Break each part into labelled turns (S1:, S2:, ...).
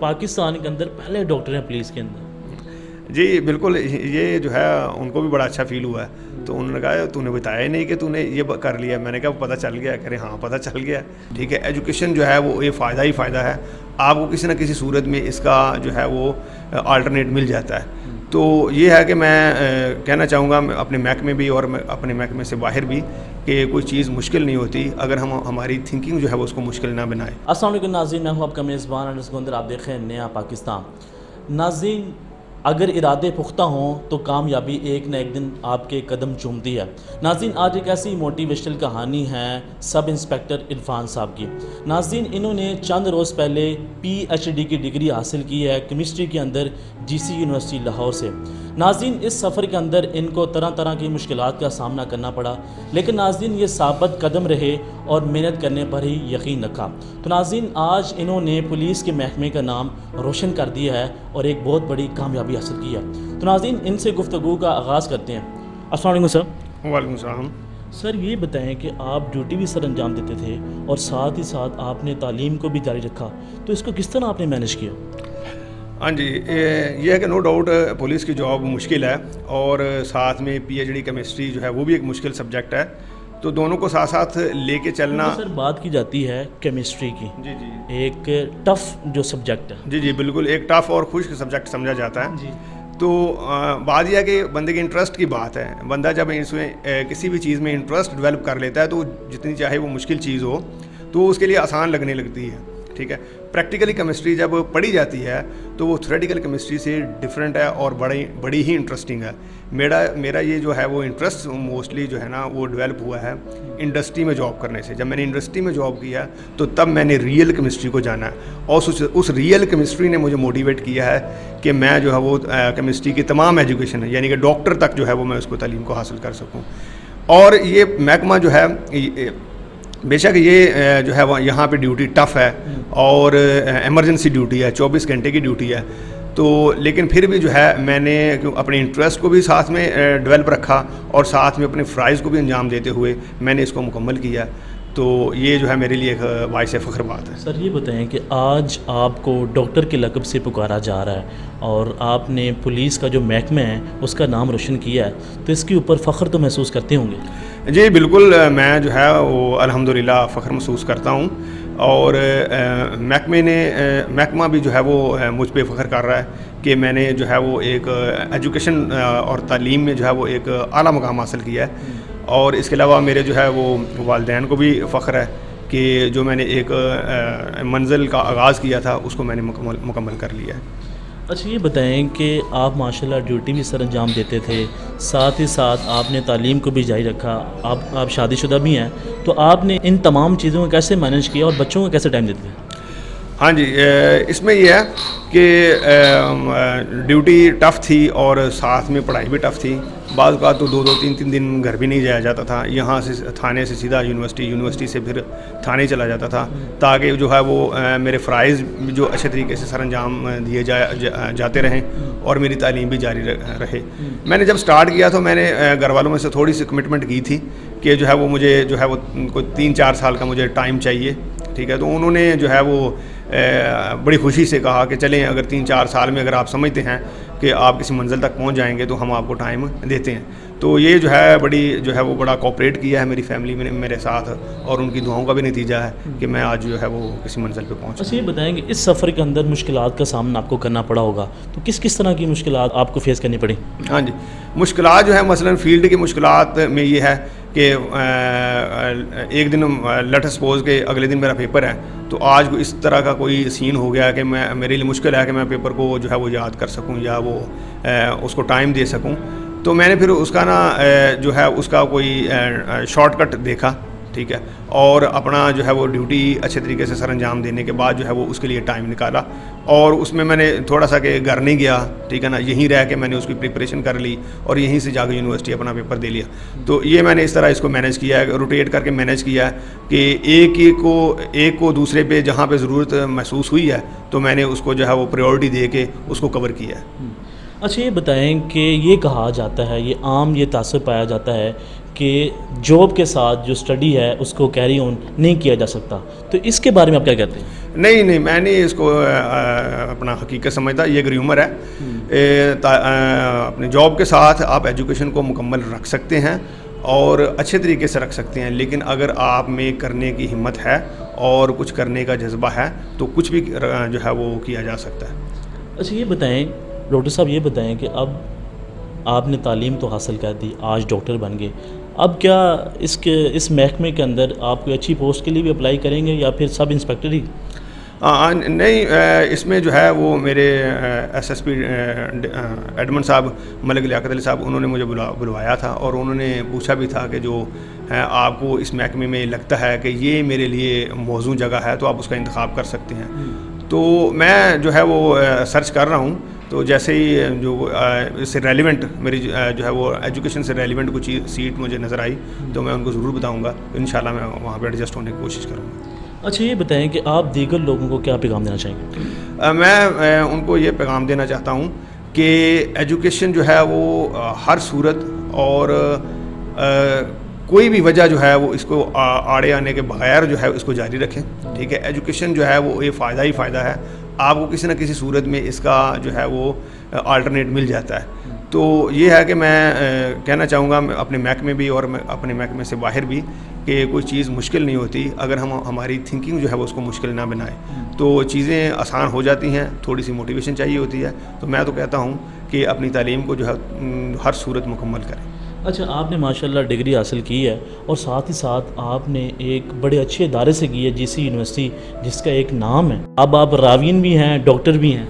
S1: پاکستان کے اندر پہلے ڈاکٹر ہیں پولیس کے اندر.
S2: جی بالکل, یہ جو ہے ان کو بھی بڑا اچھا فیل ہوا ہے. تو انہوں نے کہا تو نے بتایا ہی نہیں کہ تو نے یہ کر لیا. میں نے کہا پتہ چل گیا. کہہ رہے ہاں پتہ چل گیا. ٹھیک ہے, ایجوکیشن جو ہے وہ یہ فائدہ ہی فائدہ ہے. آپ کو کسی نہ کسی صورت میں اس کا جو ہے وہ آلٹرنیٹ مل جاتا ہے. تو یہ ہے کہ میں کہنا چاہوں گا اپنے محکمے بھی اور اپنے محکمے سے باہر بھی کہ کوئی چیز مشکل نہیں ہوتی اگر ہم ہماری تھنکنگ جو ہے وہ اس کو مشکل نہ بنائے.
S1: السلام علیکم ناظرین, میں ہوں آپ کا میزبان انس گوندر. آپ دیکھ رہے ہیں نیا پاکستان. ناظرین, اگر ارادے پختہ ہوں تو کامیابی ایک نہ ایک دن آپ کے قدم چومتی ہے. ناظرین, آج ایک ایسی موٹیویشنل کہانی ہے سب انسپیکٹر عرفان صاحب کی. ناظرین, انہوں نے چند روز پہلے PhD کی ڈگری حاصل کی ہے کیمسٹری کے اندر GC یونیورسٹی لاہور سے. ناظرین, اس سفر کے اندر ان کو طرح طرح کی مشکلات کا سامنا کرنا پڑا, لیکن ناظرین یہ ثابت قدم رہے اور محنت کرنے پر ہی یقین رکھا. تو ناظرین, آج انہوں نے پولیس کے محکمے کا نام روشن کر دیا ہے اور ایک بہت بڑی کامیابی حاصل کی ہے. تو ناظرین, ان سے گفتگو کا آغاز کرتے ہیں. السلام علیکم سر.
S2: وعلیکم السلام.
S1: سر, یہ بتائیں کہ آپ ڈیوٹی بھی سر انجام دیتے تھے اور ساتھ ہی ساتھ آپ نے تعلیم کو بھی جاری رکھا, تو اس کو کس طرح آپ نے مینیج کیا؟
S2: ہاں جی, یہ ہے کہ نو ڈاؤٹ پولیس کی جاب مشکل ہے اور ساتھ میں PhD کیمسٹری جو ہے وہ بھی ایک مشکل سبجیکٹ ہے. تو دونوں کو ساتھ ساتھ لے کے چلنا.
S1: سر, بات کی جاتی ہے کیمسٹری کی,
S2: جی جی,
S1: ایک ٹف جو سبجیکٹ ہے.
S2: جی جی بالکل, ایک ٹف اور خشک سبجیکٹ سمجھا جاتا ہے.
S1: جی.
S2: تو بات یہ ہے کہ بندے کے انٹرسٹ کی بات ہے. بندہ جب اس میں کسی بھی چیز میں انٹرسٹ ڈیولپ کر لیتا ہے تو جتنی چاہے وہ مشکل چیز ہو تو اس کے لیے آسان لگنے لگتی ہے. ٹھیک ہے, پریکٹیکلی کیمسٹری جب پڑھی جاتی ہے تو وہ تھیوریٹیکل کیمسٹری سے ڈفرینٹ ہے اور بڑی ہی انٹرسٹنگ ہے. میرا یہ جو ہے وہ انٹرسٹ موسٹلی جو ہے نا وہ ڈیولپ ہوا ہے انڈسٹری میں جاب کرنے سے. جب میں نے انڈسٹری میں جاب کیا تو تب میں نے ریئل کیمسٹری کو جانا ہے اور اس ریئل کیمسٹری نے مجھے موٹیویٹ کیا ہے کہ میں جو ہے وہ کیمسٹری کی تمام ایجوکیشن ہے یعنی کہ ڈاکٹر تک جو ہے وہ میں اس کو تعلیم کو حاصل کر سکوں. اور یہ محکمہ جو ہے بے شک یہ جو ہے وہ یہاں پہ ڈیوٹی ٹف ہے اور ایمرجنسی ڈیوٹی ہے, 24 گھنٹے کی ڈیوٹی ہے. تو لیکن پھر بھی جو ہے میں نے اپنے انٹرسٹ کو بھی ساتھ میں ڈیولپ رکھا اور ساتھ میں اپنے فرائض کو بھی انجام دیتے ہوئے میں نے اس کو مکمل کیا. تو یہ جو ہے میرے لیے ایک باعث فخر بات ہے.
S1: سر, یہ بتائیں کہ آج آپ کو ڈاکٹر کے لقب سے پکارا جا رہا ہے اور آپ نے پولیس کا جو محکمہ ہے اس کا نام روشن کیا ہے, تو اس کے اوپر فخر تو محسوس کرتے ہوں گے؟
S2: جی بالکل, میں جو ہے وہ الحمدللہ فخر محسوس کرتا ہوں اور محکمہ بھی جو ہے وہ مجھ پہ فخر کر رہا ہے کہ میں نے جو ہے وہ ایک ایجوکیشن اور تعلیم میں جو ہے وہ ایک اعلیٰ مقام حاصل کیا ہے. اور اس کے علاوہ میرے جو ہے وہ والدین کو بھی فخر ہے کہ جو میں نے ایک منزل کا آغاز کیا تھا اس کو میں نے مکمل کر لیا ہے.
S1: اچھا, یہ بتائیں کہ آپ ماشاءاللہ ڈیوٹی بھی سر انجام دیتے تھے, ساتھ ہی ساتھ آپ نے تعلیم کو بھی جاری رکھا, آپ شادی شدہ بھی ہیں, تو آپ نے ان تمام چیزوں کو کیسے مینیج کیا اور بچوں کو کیسے ٹائم دیتے تھے؟
S2: ہاں جی, اس میں یہ ہے کہ ڈیوٹی ٹف تھی اور ساتھ میں پڑھائی بھی ٹف تھی. بعض اوقات تو 2-3 دن گھر بھی نہیں جایا جاتا تا. یہاں سے تھانے سے سیدھا یونیورسٹی سے پھر تھانے چلا جاتا تھا تاکہ جو ہے وہ میرے فرائض جو اچھے طریقے سے سر انجام دیے جاتے رہیں اور میری تعلیم بھی جاری رہے. میں نے جب سٹارٹ کیا تو میں نے گھر والوں میں سے تھوڑی سی کمٹمنٹ کی تھی کہ جو ہے وہ مجھے جو ہے وہ کوئی 3-4 سال کا مجھے ٹائم چاہیے. ٹھیک ہے, تو انہوں نے جو ہے وہ بڑی خوشی سے کہا کہ چلیں اگر 3-4 سال میں اگر آپ سمجھتے ہیں کہ آپ کسی منزل تک پہنچ جائیں گے تو ہم آپ کو ٹائم دیتے ہیں. تو یہ جو ہے وہ بڑا کوآپریٹ کیا ہے میری فیملی میں میرے ساتھ اور ان کی دعاؤں کا بھی نتیجہ ہے کہ میں آج جو ہے وہ کسی منزل پہ پہنچا.
S1: اچھا, یہ بتائیں کہ اس سفر کے اندر مشکلات کا سامنا آپ کو کرنا پڑا ہوگا, تو کس طرح کی مشکلات آپ کو فیس کرنی پڑی؟
S2: ہاں جی, مشکلات جو ہے مثلا فیلڈ کی مشکلات میں یہ ہے کہ ایک دن لیٹ سپوز کہ اگلے دن میرا پیپر ہے تو آج اس طرح کا کوئی سین ہو گیا کہ میرے لیے مشکل ہے کہ میں پیپر کو جو ہے وہ یاد کر سکوں یا وہ اس کو ٹائم دے سکوں. تو میں نے پھر اس کا نا جو ہے اس کا کوئی شارٹ کٹ دیکھا. ٹھیک ہے, اور اپنا جو ہے وہ ڈیوٹی اچھے طریقے سے سر انجام دینے کے بعد جو ہے وہ اس کے لیے ٹائم نکالا اور اس میں نے تھوڑا سا کہ گھر نہیں گیا. ٹھیک ہے نا, یہیں رہ کے میں نے اس کی پریپریشن کر لی اور یہیں سے جا کے یونیورسٹی اپنا پیپر دے لیا. تو یہ میں نے اس طرح اس کو مینیج کیا ہے, روٹیٹ کر کے مینیج کیا ہے کہ ایک کو دوسرے پہ جہاں پہ ضرورت محسوس ہوئی ہے تو میں نے اس کو جو ہے وہ پریورٹی دے کے اس کو کور کیا ہے.
S1: اچھا یہ بتائیں کہ یہ کہا جاتا ہے، یہ عام یہ تاثر پایا جاتا ہے کہ جاب کے ساتھ جو اسٹڈی ہے اس کو کیری آن نہیں کیا جا سکتا، تو اس کے بارے میں آپ کیا کہتے ہیں؟
S2: نہیں، میں نہیں اس کو اپنا حقیقت سمجھتا، یہ ایک ریومر ہے۔ اپنے جاب کے ساتھ آپ ایجوکیشن کو مکمل رکھ سکتے ہیں اور اچھے طریقے سے رکھ سکتے ہیں، لیکن اگر آپ میں کرنے کی ہمت ہے اور کچھ کرنے کا جذبہ ہے تو کچھ بھی جو ہے وہ کیا جا سکتا ہے۔
S1: اچھا یہ بتائیں ڈاکٹر صاحب، یہ بتائیں کہ اب آپ نے تعلیم تو حاصل کر دی، آج ڈاکٹر بن گئے، اب کیا اس محکمے کے اندر آپ کوئی اچھی پوسٹ کے لیے بھی اپلائی کریں گے یا پھر سب انسپیکٹر ہی؟
S2: نہیں، اس میں جو ہے وہ میرے ایس ایس پی ایڈمن صاحب ملک لیاقت علی صاحب، انہوں نے مجھے بلوایا تھا اور انہوں نے پوچھا بھی تھا کہ جو ہے آپ کو اس محکمے میں لگتا ہے کہ یہ میرے لیے موزوں جگہ ہے تو آپ اس کا انتخاب کر سکتے ہیں۔ تو میں جو ہے وہ سرچ کر رہا ہوں، تو جیسے ہی جو اس سے ریلیونٹ میری جو ہے وہ ایجوکیشن سے ریلیونٹ کچھ سیٹ مجھے نظر آئی تو میں ان کو ضرور بتاؤں گا، انشاءاللہ میں وہاں پہ ایڈجسٹ ہونے کی کوشش کروں گا۔
S1: اچھا یہ بتائیں کہ آپ دیگر لوگوں کو کیا پیغام دینا چاہیں گے؟
S2: میں ان کو یہ پیغام دینا چاہتا ہوں کہ ایجوکیشن جو ہے وہ ہر صورت اور کوئی بھی وجہ جو ہے وہ اس کو آڑے آنے کے بغیر جو ہے اس کو جاری رکھیں، ٹھیک ہے۔ ایجوکیشن جو ہے وہ یہ فائدہ ہی فائدہ ہے، آپ کو کسی نہ کسی صورت میں اس کا جو ہے وہ آلٹرنیٹ مل جاتا ہے۔ تو یہ ہے کہ میں کہنا چاہوں گا اپنے محکمے بھی اور اپنے محکمے سے باہر بھی کہ کوئی چیز مشکل نہیں ہوتی اگر ہم ہماری تھنکنگ جو ہے وہ اس کو مشکل نہ بنائیں تو چیزیں آسان ہو جاتی ہیں، تھوڑی سی موٹیویشن چاہیے ہوتی ہے۔ تو میں تو کہتا ہوں کہ اپنی تعلیم کو جو ہے ہر صورت مکمل کریں۔
S1: اچھا آپ نے ماشاءاللہ ڈگری حاصل کی ہے اور ساتھ ہی ساتھ آپ نے ایک بڑے اچھے ادارے سے کی ہے، جی سی یونیورسٹی، جس کا ایک نام ہے، اب آپ راوین بھی ہیں، ڈاکٹر بھی ہیں۔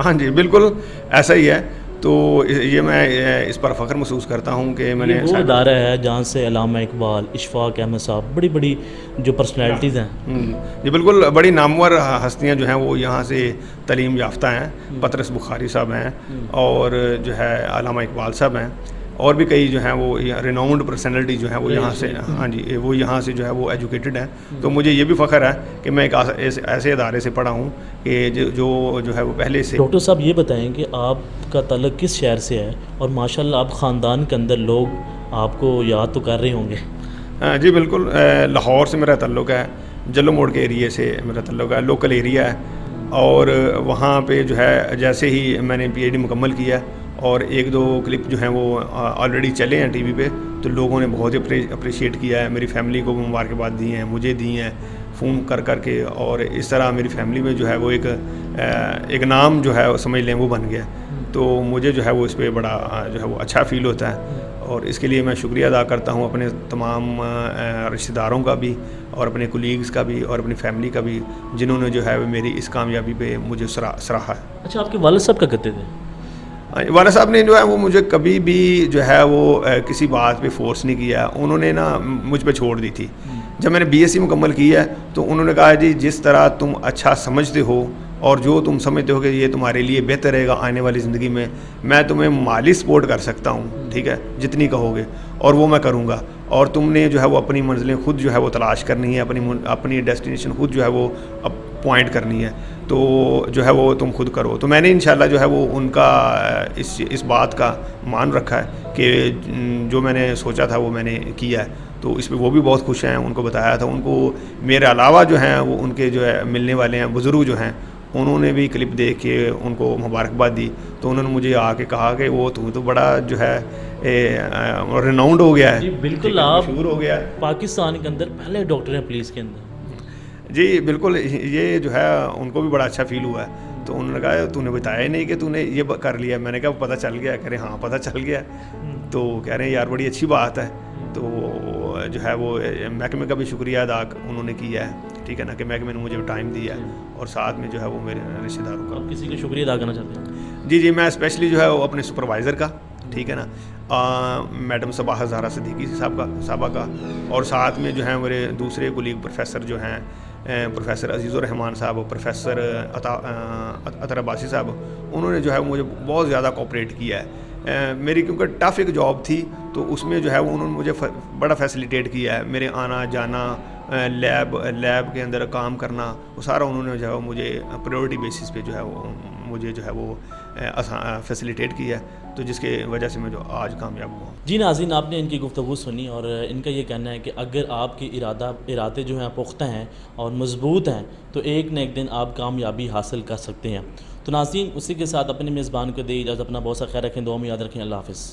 S2: ہاں جی بالکل ایسا ہی ہے، تو یہ میں اس پر فخر محسوس کرتا ہوں کہ میں نے
S1: وہ ادارہ ہے جہاں سے علامہ اقبال، اشفاق احمد صاحب، بڑی بڑی جو پرسنالٹیز ہیں،
S2: جی بالکل بڑی نامور ہستیاں جو ہیں وہ یہاں سے تعلیم یافتہ ہیں، پطرس بخاری صاحب ہیں اور جو ہے علامہ اقبال صاحب ہیں، اور بھی کئی جو ہیں وہ ریناؤنڈ پرسنالٹی جو ہیں وہ یہاں سے، ہاں جی وہ یہاں سے جو ہے وہ ایجوکیٹڈ ہیں۔ تو مجھے یہ بھی فخر ہے کہ میں ایک ایسے ادارے سے پڑھا ہوں کہ جو ہے وہ پہلے سے۔
S1: ڈاکٹر صاحب یہ بتائیں کہ آپ کا تعلق کس شہر سے ہے اور ماشاءاللہ آپ خاندان کے اندر لوگ آپ کو یاد تو کر رہے ہوں گے؟
S2: جی بالکل، لاہور سے میرا تعلق ہے، جلو موڑ کے ایریے سے میرا تعلق ہے، لوکل ایریا ہے، اور وہاں پہ جو ہے جیسے ہی میں نے پی ایچ ڈی مکمل کیا اور ایک دو کلپ جو ہیں وہ آلریڈی چلے ہیں ٹی وی پہ، تو لوگوں نے بہت اپریشیٹ کیا ہے، میری فیملی کو مبارکباد دی ہیں، مجھے دی ہیں فون کر کے، اور اس طرح میری فیملی میں جو ہے وہ ایک نام جو ہے سمجھ لیں وہ بن گیا۔ تو مجھے جو ہے وہ اس پہ بڑا جو ہے وہ اچھا فیل ہوتا ہے، اور اس کے لیے میں شکریہ ادا کرتا ہوں اپنے تمام رشتہ داروں کا بھی اور اپنے کولیگز کا بھی اور اپنی فیملی کا بھی، جنہوں نے جو ہے وہ میری اس کامیابی پہ مجھے سراہا ہے۔
S1: اچھا آپ کے والد صاحب کیا کرتے تھے؟
S2: والد صاحب نے جو ہے وہ مجھے کبھی بھی جو ہے وہ کسی بات پہ فورس نہیں کیا، انہوں نے نا مجھ پہ چھوڑ دی تھی۔ جب میں نے بی ایس سی مکمل کی ہے تو انہوں نے کہا جی جس طرح تم اچھا سمجھتے ہو اور جو تم سمجھتے ہو کہ یہ تمہارے لیے بہتر رہے گا آنے والی زندگی میں تمہیں مالی سپورٹ کر سکتا ہوں، ٹھیک ہے، جتنی کہو گے اور وہ میں کروں گا، اور تم نے جو ہے وہ اپنی منزلیں خود جو ہے وہ تلاش کرنی ہے، اپنی ڈیسٹینیشن خود جو ہے وہ پوائنٹ کرنی ہے، تو جو ہے وہ تم خود کرو۔ تو میں نے انشاءاللہ جو ہے وہ ان کا اس بات کا مان رکھا ہے کہ جو میں نے سوچا تھا وہ میں نے کیا ہے، تو اس پہ وہ بھی بہت خوش ہیں۔ ان کو بتایا تھا، ان کو میرے علاوہ جو ہیں وہ ان کے جو ہے ملنے والے ہیں بزرگ جو ہیں، انہوں نے بھی کلپ دیکھ کے ان کو مبارکباد دی، تو انہوں نے مجھے آ کے کہا کہ وہ تو بڑا جو ہے ریناؤنڈ ہو گیا ہے،
S1: جی بالکل، آپ
S2: مشہور ہو گیا ہے
S1: پاکستان کے اندر پہلے ڈاکٹر ہیں پولیس کے اندر۔
S2: جی بالکل، یہ جو ہے ان کو بھی بڑا اچھا فیل ہوا ہے۔ تو انہوں نے کہا تو نے بتایا ہی نہیں کہ تو نے یہ کر لیا۔ میں نے کہا پتہ چل گیا، کہہ رہے ہاں پتہ چل گیا، تو کہہ رہے ہیں یار بڑی اچھی بات ہے۔ تو جو ہے وہ محکمے کا بھی شکریہ ادا انہوں نے کیا ہے، ٹھیک ہے نا، کہ محکمے نے مجھے ٹائم دیا ہے، اور ساتھ میں جو ہے وہ میرے رشتہ داروں کا۔
S1: آپ کسی کا شکریہ ادا کرنا چاہتے ہیں؟
S2: جی میں اسپیشلی جو ہے وہ اپنے سپروائزر کا، ٹھیک ہے نا، میڈم صباح زہرا صدیقی صاحبہ کا، اور ساتھ میں جو ہیں میرے دوسرے کولیگ پروفیسر جو ہیں، پروفیسر عزیز الرحمان صاحب، پروفیسر اطہر عباسی صاحب، انہوں نے جو ہے مجھے بہت زیادہ کوآپریٹ کیا ہے۔ میری کیونکہ ٹف ایک جاب تھی تو اس میں جو ہے وہ انہوں نے مجھے بڑا فیسیلیٹیٹ کیا ہے، میرے آنا جانا لیب کے اندر کام کرنا، وہ سارا انہوں نے جو ہے مجھے پریورٹی بیسس پہ جو ہے وہ مجھے جو ہے وہ فیسیلیٹیٹ کیا ہے، تو جس کی وجہ سے میں جو آج کامیاب ہوا ہوں۔
S1: جی ناظرین، آپ نے ان کی گفتگو سنی اور ان کا یہ کہنا ہے کہ اگر آپ کے ارادے جو ہیں پختہ ہیں اور مضبوط ہیں تو ایک نہ ایک دن آپ کامیابی حاصل کر سکتے ہیں۔ تو ناظرین، اسی کے ساتھ اپنے میزبان کو دے اجازت، اپنا بہت سا خیر رکھیں، دعا میں یاد رکھیں، اللہ حافظ۔